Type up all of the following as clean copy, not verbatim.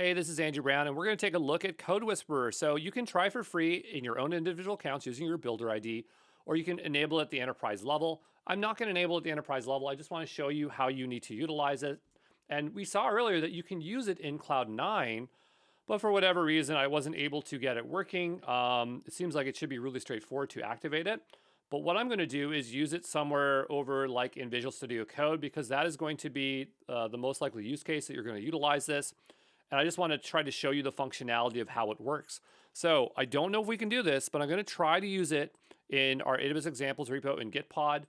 Hey, this is Andrew Brown, and we're going to take a look at CodeWhisperer. So you can try for free in your own individual accounts using your builder ID, or you can enable it at the enterprise level. I'm not going to enable it at the enterprise level. I just want to show you how you need to utilize it. And we saw earlier that you can use it in Cloud 9, but for whatever reason, I wasn't able to get it working. It seems like it should be really straightforward to activate it. But what I'm going to do is use it somewhere over like in Visual Studio Code, because that is going to be the most likely use case that you're going to utilize this. And I just want to try to show you the functionality of how it works. So I don't know if we can do this, but I'm going to try to use it in our AWS examples repo in Gitpod.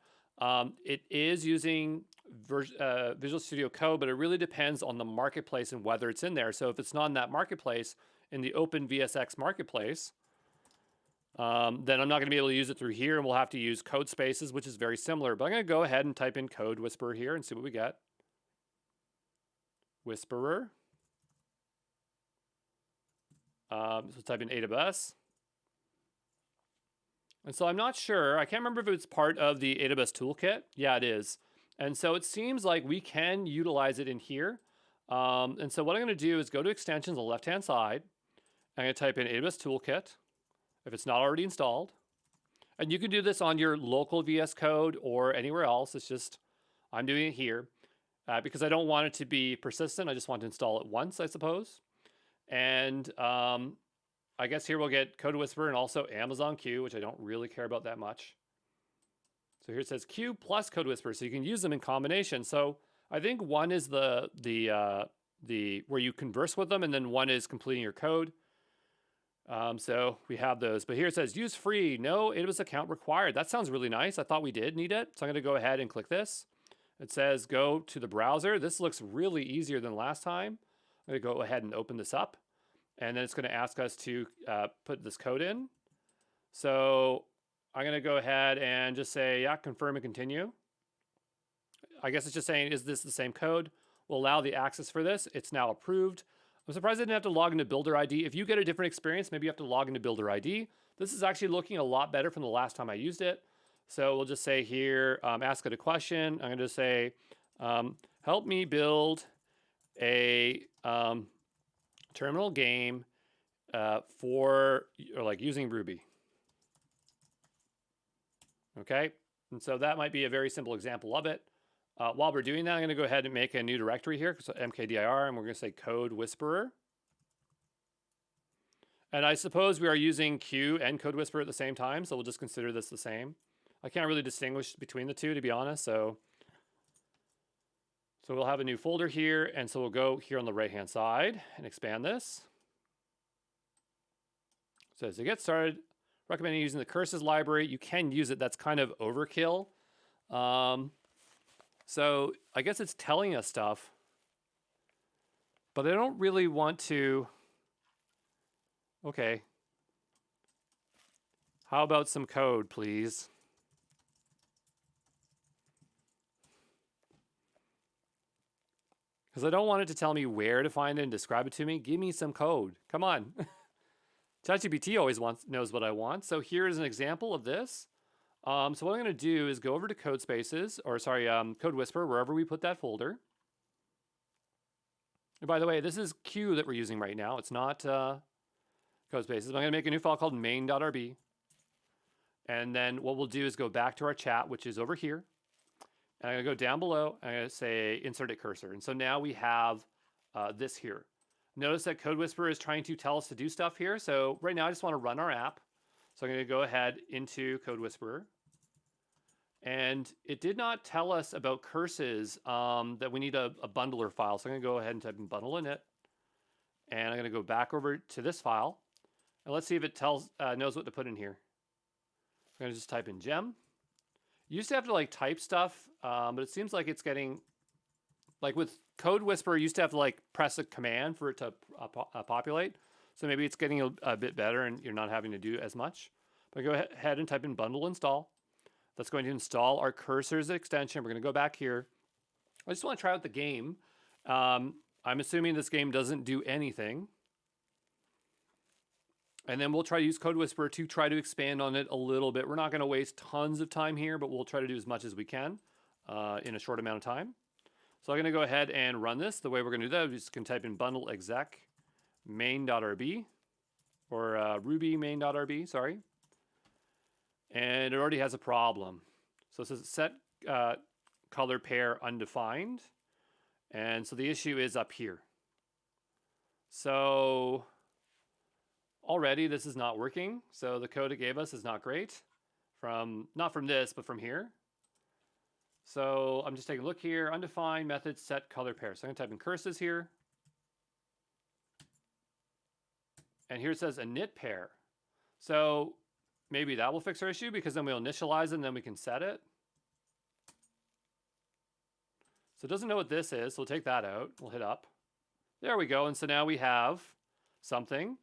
It is using Visual Studio Code, but it really depends on the marketplace and whether it's in there. So if it's not in that marketplace, in the Open VSX marketplace, then I'm not going to be able to use it through here, and we'll have to use code spaces, which is very similar. But I'm going to go ahead and type in CodeWhisperer here and see what we get. Whisperer. So type in AWS. And so I'm not sure. I can't remember if it's part of the AWS toolkit. Yeah, it is. And so it seems like we can utilize it in here. And so what I'm going to do is go to extensions on the left-hand side. I'm going to type in AWS toolkit if it's not already installed. And you can do this on your local VS Code or anywhere else. It's just, I'm doing it here because I don't want it to be persistent. I just want to install it once, I suppose. And I guess here we'll get CodeWhisperer and also Amazon Q, which I don't really care about that much. So here it says Q plus CodeWhisperer, so you can use them in combination. So I think one is the where you converse with them, and then one is completing your code. So we have those. But here it says use free, no AWS account required. That sounds really nice. I thought we did need it. So I'm going to go ahead and click this. It says go to the browser. This looks really easier than last time. I'm going to go ahead and open this up, and then it's going to ask us to put this code in. So I'm going to go ahead and just say, yeah, confirm and continue. I guess it's just saying, is this the same code? We'll allow the access for this. It's now approved. I'm surprised I didn't have to log into Builder ID. If you get a different experience, maybe you have to log into Builder ID. This is actually looking a lot better from the last time I used it. So we'll just say here, ask it a question. I'm going to say, help me build a terminal game for like using Ruby. Okay, and so that might be a very simple example of it. While we're doing that, I'm going to go ahead and make a new directory here, so mkdir, and we're going to say CodeWhisperer. And I suppose we are using Q and CodeWhisperer at the same time, so we'll just consider this the same. I can't really distinguish between the two, to be honest, so we'll have a new folder here, and so we'll go here on the right-hand side and expand this. So to get started, recommending using the curses library. You can use it. That's kind of overkill. So I guess it's telling us stuff, but I don't really want to. Okay. How about some code, please? Because I don't want it to tell me where to find it and describe it to me. Give me some code. Come on. ChatGPT always knows what I want. So here is an example of this. So what I'm going to do is go over to Code Spaces, or sorry, CodeWhisperer, wherever we put that folder. And by the way, this is Q that we're using right now. It's not Code Spaces. I'm going to make a new file called main.rb. And then what we'll do is go back to our chat, which is over here. And I'm going to go down below, and I'm going to say insert a cursor. And so now we have this here. Notice that CodeWhisperer is trying to tell us to do stuff here. So right now I just want to run our app. So I'm going to go ahead into CodeWhisperer. And it did not tell us about curses that we need a bundler file. So I'm going to go ahead and type in bundle in it. And I'm going to go back over to this file. And let's see if it knows what to put in here. I'm going to just type in gem. You used to have to like type stuff, but it seems like it's getting, like with CodeWhisperer, you used to have to like press a command for it to populate. So maybe it's getting a bit better and you're not having to do as much. But go ahead and type in bundle install. That's going to install our cursors extension. We're going to go back here. I just want to try out the game. I'm assuming this game doesn't do anything. And then we'll try to use CodeWhisperer to try to expand on it a little bit. We're not going to waste tons of time here, but we'll try to do as much as we can in a short amount of time. So I'm going to go ahead and run this. The way we're going to do that, we just can type in bundle exec. main.rb, or Ruby main.rb, sorry. And it already has a problem. So it says set color pair undefined. And so the issue is up here. So already this is not working. So the code it gave us is not great. Not from this, but from here. So I'm just taking a look here. Undefined method set color pair. So I'm going to type in curses here. And here it says init pair. So maybe that will fix our issue, because then we'll initialize it and then we can set it. So it doesn't know what this is, so we'll take that out. We'll hit up. There we go. And so now we have something.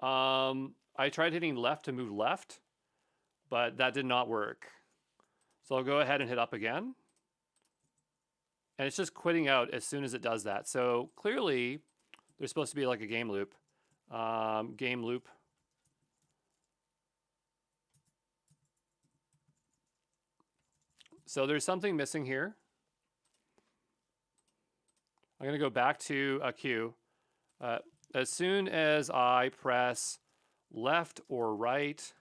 I tried hitting left to move left, but that did not work. So I'll go ahead and hit up again. And it's just quitting out as soon as it does that. So clearly there's supposed to be like a game loop. Game loop. So there's something missing here. I'm going to go back to a queue. As soon as I press left or right,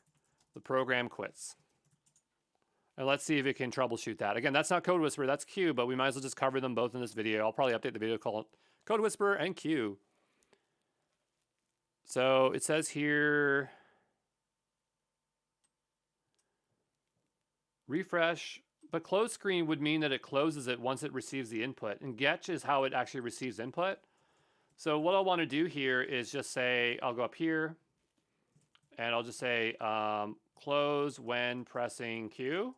the program quits. And let's see if it can troubleshoot that. Again, that's not CodeWhisperer, that's Q, but we might as well just cover them both in this video. I'll probably update the video called CodeWhisperer and Q. So it says here, refresh, but close screen would mean that it closes it once it receives the input. And Getch is how it actually receives input. So what I'll want to do here is just say, I'll go up here and I'll just say close when pressing Q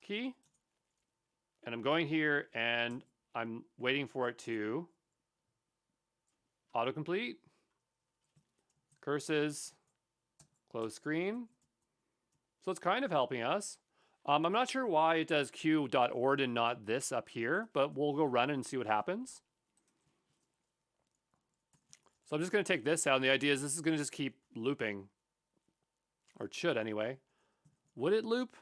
key. And I'm going here and I'm waiting for it to autocomplete, curses, close screen. So it's kind of helping us. I'm not sure why it does q.ord and not this up here, but we'll go run it and see what happens. So I'm just going to take this out, and the idea is this is going to just keep looping. Or it should anyway. Would it loop?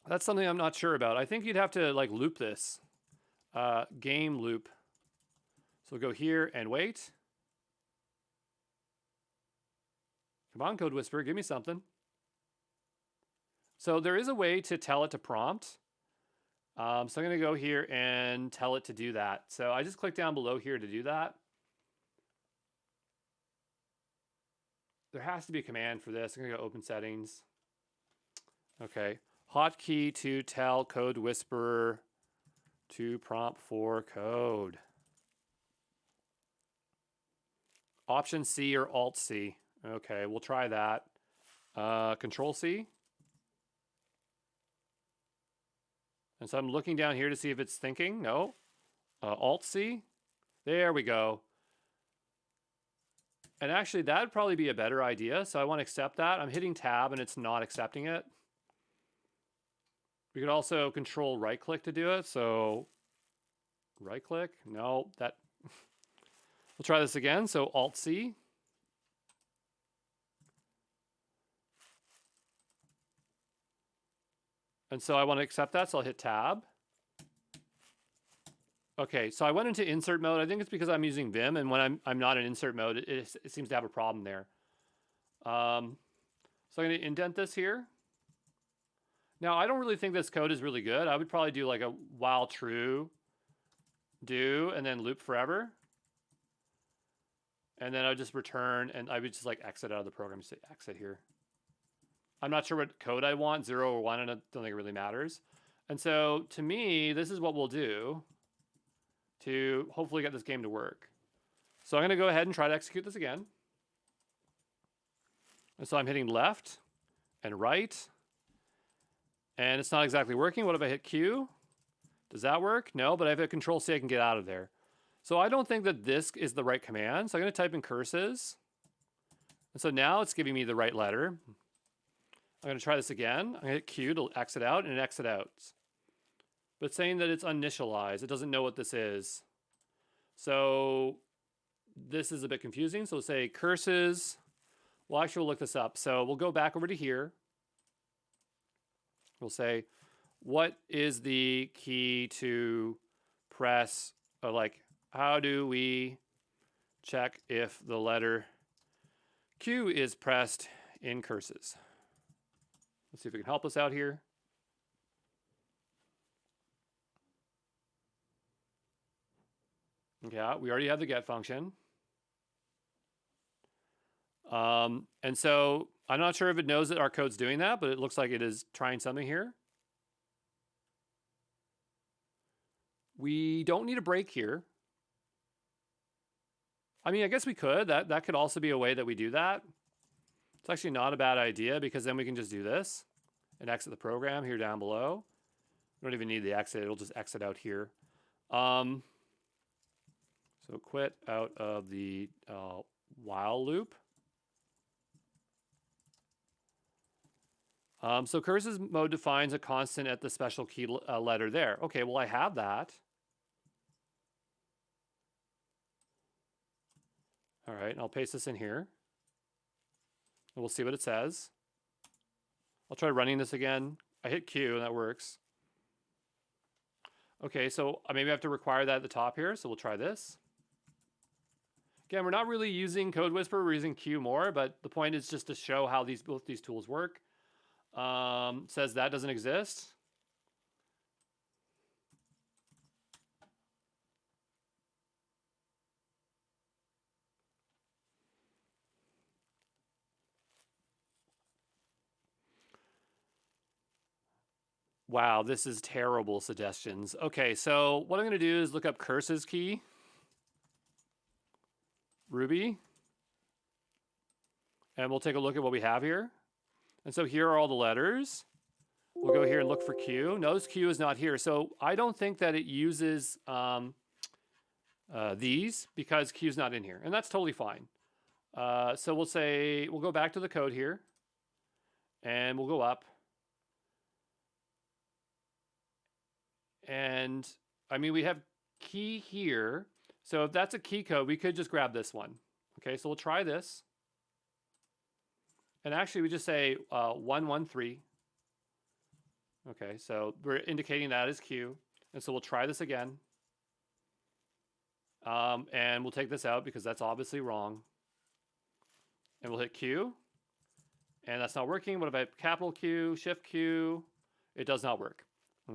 That's something I'm not sure about. I think you'd have to like loop this. Game loop. So we'll go here and wait. Come on, CodeWhisperer, give me something. So there is a way to tell it to prompt. So I'm going to go here and tell it to do that. So I just click down below here to do that. There has to be a command for this. I'm going to go open settings. Okay. Hotkey to tell CodeWhisperer to prompt for code. Option C or Alt C. Okay, we'll try that. Control C. And so I'm looking down here to see if it's thinking. No. Alt C. There we go. And actually, that would probably be a better idea. So I want to accept that. I'm hitting tab and it's not accepting it. We could also control right click to do it. So right click. No, that. We'll try this again. So Alt C. And so I want to accept that, so I'll hit tab. Okay, so I went into insert mode. I think it's because I'm using Vim, and when I'm not in insert mode, it seems to have a problem there. So I'm going to indent this here. Now, I don't really think this code is really good. I would probably do like a while true, do, and then loop forever. And then I would just return, and I would just like exit out of the program, say exit here. I'm not sure what code I want, 0 or 1, and I don't think it really matters. And so to me, this is what we'll do to hopefully get this game to work. So I'm going to go ahead and try to execute this again. And so I'm hitting left and right. And it's not exactly working. What if I hit Q? Does that work? No, but I have a Control C, I can get out of there. So I don't think that this is the right command. So I'm going to type in curses. And so now it's giving me the right letter. I'm going to try this again. I'm going to hit Q to exit out, and it exit out. But it's saying that it's uninitialized. It doesn't know what this is. So this is a bit confusing. So we'll say curses. Well, actually, we'll look this up. So we'll go back over to here. We'll say, what is the key to press, or like how do we check if the letter Q is pressed in curses? Let's see if it can help us out here. Yeah, we already have the get function. And so I'm not sure if it knows that our code's doing that, but it looks like it is trying something here. We don't need a break here. I mean, I guess we could. That could also be a way that we do that. It's actually not a bad idea because then we can just do this and exit the program here down below. We don't even need the exit. It'll just exit out here. So quit out of the while loop. So curses mode defines a constant at the special key letter there. Okay, well, I have that. All right, and I'll paste this in here. And we'll see what it says. I'll try running this again. I hit Q, and that works. Okay, so maybe I have to require that at the top here, so we'll try this. Again, we're not really using CodeWhisperer, we're using Q more, but the point is just to show how both these tools work. Says that doesn't exist. Wow, this is terrible suggestions. Okay, so what I'm going to do is look up curses key, Ruby, and we'll take a look at what we have here. And so here are all the letters. We'll go here and look for Q. Notice Q is not here. So I don't think that it uses these because Q is not in here. And that's totally fine. So we'll go back to the code here. And we'll go up. And I mean, we have key here. So if that's a key code, we could just grab this one. Okay, so we'll try this. And actually, we just say 113. Okay, so we're indicating that is Q. And so we'll try this again. And we'll take this out because that's obviously wrong. And we'll hit Q. And that's not working. What if I hit capital Q, shift Q? It does not work.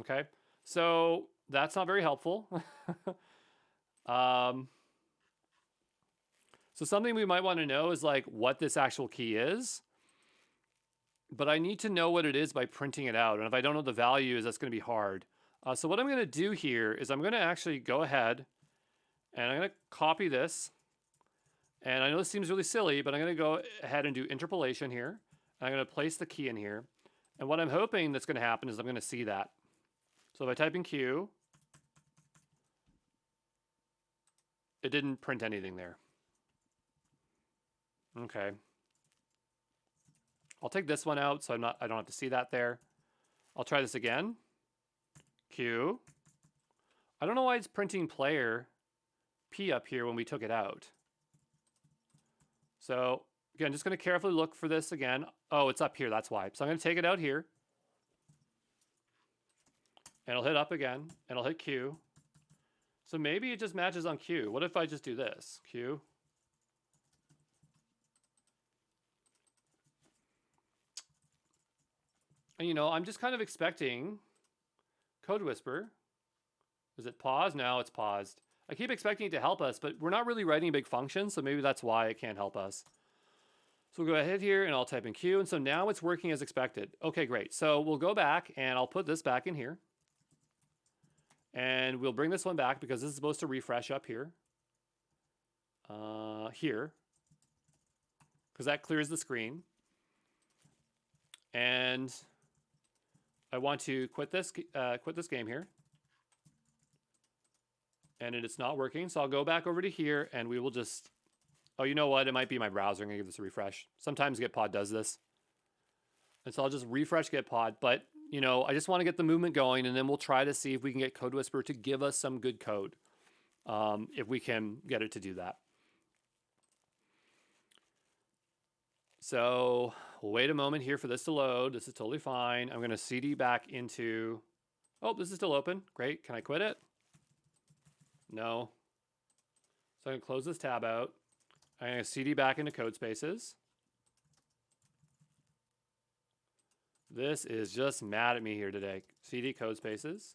Okay, so that's not very helpful. So something we might want to know is like what this actual key is. But I need to know what it is by printing it out. And if I don't know the values, that's going to be hard. So what I'm going to do here is I'm going to actually go ahead and I'm going to copy this. And I know this seems really silly, but I'm going to go ahead and do interpolation here. And I'm going to place the key in here. And what I'm hoping that's going to happen is I'm going to see that. So if I type in Q, it didn't print anything there. Okay. I'll take this one out so I don't have to see that there. I'll try this again. Q. I don't know why it's printing player P up here when we took it out. So again, just going to carefully look for this again. Oh, it's up here, that's why. So I'm going to take it out here. And I'll hit up again, and I'll hit Q. So maybe it just matches on Q. What if I just do this? Q. And you know, I'm just kind of expecting CodeWhisperer. Is it paused? No, it's paused. I keep expecting it to help us, but we're not really writing a big function, so maybe that's why it can't help us. So we'll go ahead here and I'll type in Q, and so now it's working as expected. Okay, great. So we'll go back and I'll put this back in here. And we'll bring this one back because this is supposed to refresh up here. Here. Because that clears the screen. And I want to quit this game here. And it's not working, so I'll go back over to here and we will just... Oh, you know what? It might be my browser. I'm going to give this a refresh. Sometimes Gitpod does this. And so I'll just refresh Gitpod. But, you know, I just want to get the movement going, and then we'll try to see if we can get CodeWhisperer to give us some good code. If we can get it to do that. So we'll wait a moment here for this to load. This is totally fine. I'm going to CD back into... Oh, this is still open. Great. Can I quit it? No. So I'm going to close this tab out. I'm going to CD back into CodeSpaces. This is just mad at me here today. CD CodeSpaces.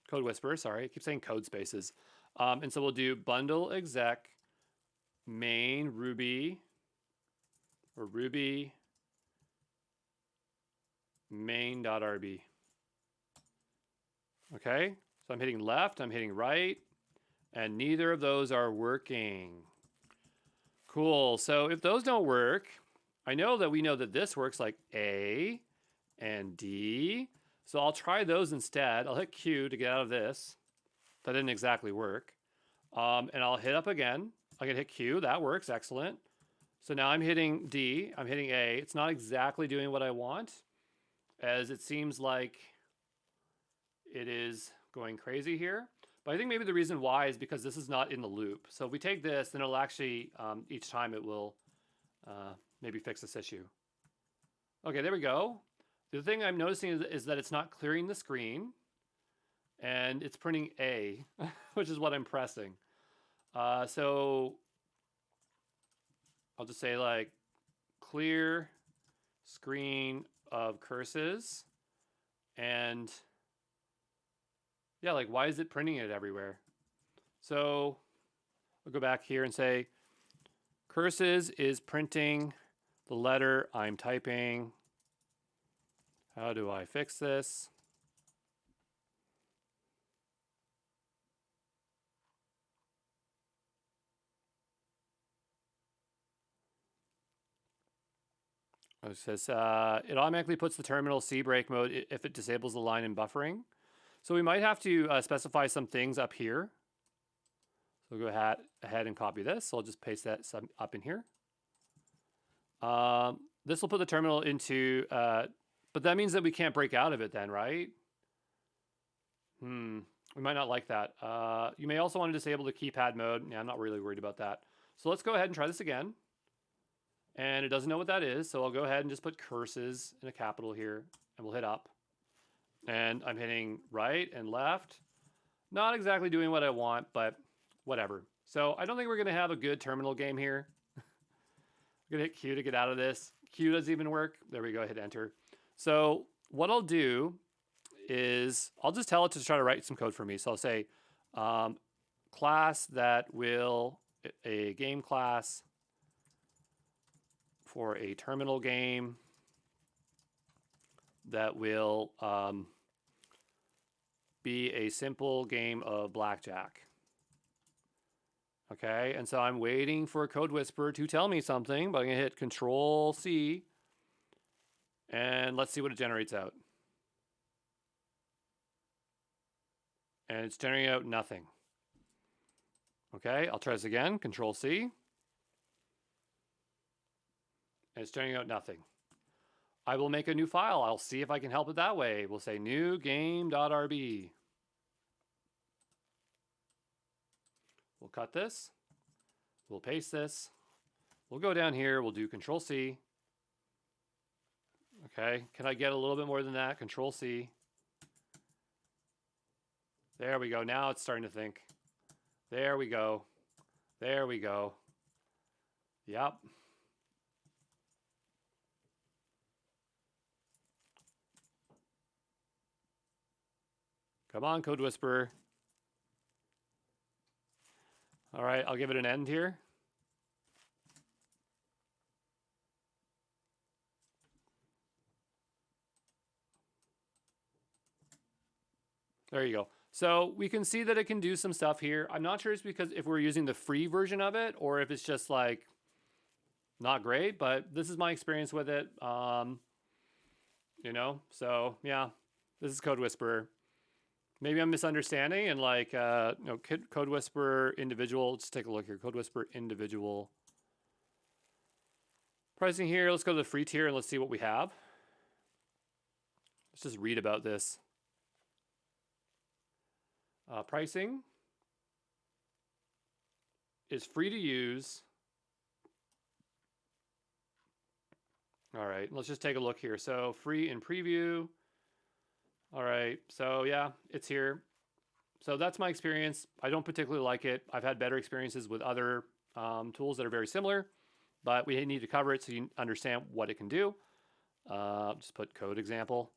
CodeWhisperer, sorry. I keep saying CodeSpaces. And so we'll do bundle exec main Ruby or Ruby main.rb. Okay, so I'm hitting left, I'm hitting right, and neither of those are working. Cool, so if those don't work, I know that we know that this works like A and D, so I'll try those instead. I'll hit Q to get out of this. That didn't exactly work. And I'll hit up again. I can hit Q, that works, excellent. So now I'm hitting D, I'm hitting A. It's not exactly doing what I want, as it seems like it is going crazy here. But I think maybe the reason why is because this is not in the loop. So if we take this, then it'll actually, each time it will maybe fix this issue. Okay, there we go. The thing I'm noticing is that it's not clearing the screen, and it's printing A, which is what I'm pressing. So I'll just say like clear screen of curses, and yeah, like why is it printing it everywhere? So I'll go back here and say curses is printing the letter I'm typing. How do I fix this? It says it automatically puts the terminal C break mode if it disables the line in buffering. So we might have to specify some things up here. So we'll go ahead and copy this. So I'll just paste that up in here. This will put the terminal into, but that means that we can't break out of it then, right? We might not like that. You may also want to disable the keypad mode. Yeah, I'm not really worried about that. So let's go ahead and try this again. And it doesn't know what that is, so I'll go ahead and just put curses in a capital here, and we'll hit up. And I'm hitting right and left. Not exactly doing what I want, but whatever. So I don't think we're going to have a good terminal game here. I'm going to hit Q to get out of this. Q doesn't even work. There we go, hit enter. So what I'll do is I'll just tell it to try to write some code for me. So I'll say class that will, a game class for a terminal game that will be a simple game of blackjack. Okay, and so I'm waiting for CodeWhisperer to tell me something, but I'm gonna hit Control C, and let's see what it generates out. And it's generating out nothing. Okay, I'll try this again, Control C. And it's generating out nothing. I will make a new file. I'll see if I can help it that way. We'll say new game.rb. We'll cut this. We'll paste this. We'll go down here. We'll do Control C. Okay, can I get a little bit more than that? Control C. There we go. Now it's starting to think. There we go. There we go. Yep. Come on, CodeWhisperer. All right, I'll give it an end here. There you go. So we can see that it can do some stuff here. I'm not sure it's because if we're using the free version of it or if it's just like not great, but this is my experience with it. You know, so yeah, this is CodeWhisperer. Maybe I'm misunderstanding and like, you know, CodeWhisperer individual. Let's take a look here. CodeWhisperer individual pricing here. Let's go to the free tier and let's see what we have. Let's just read about this. Pricing is free to use. All right, let's just take a look here. So free in preview. All right, so yeah, it's here. So that's my experience. I don't particularly like it. I've had better experiences with other tools that are very similar, but we need to cover it so you understand what it can do. Just put code example.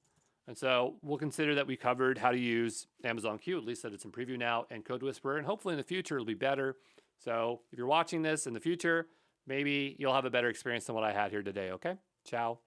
And so we'll consider that we covered how to use Amazon Q, at least that it's in preview now, and CodeWhisperer, and hopefully in the future it'll be better. So if you're watching this in the future, maybe you'll have a better experience than what I had here today, okay? Ciao.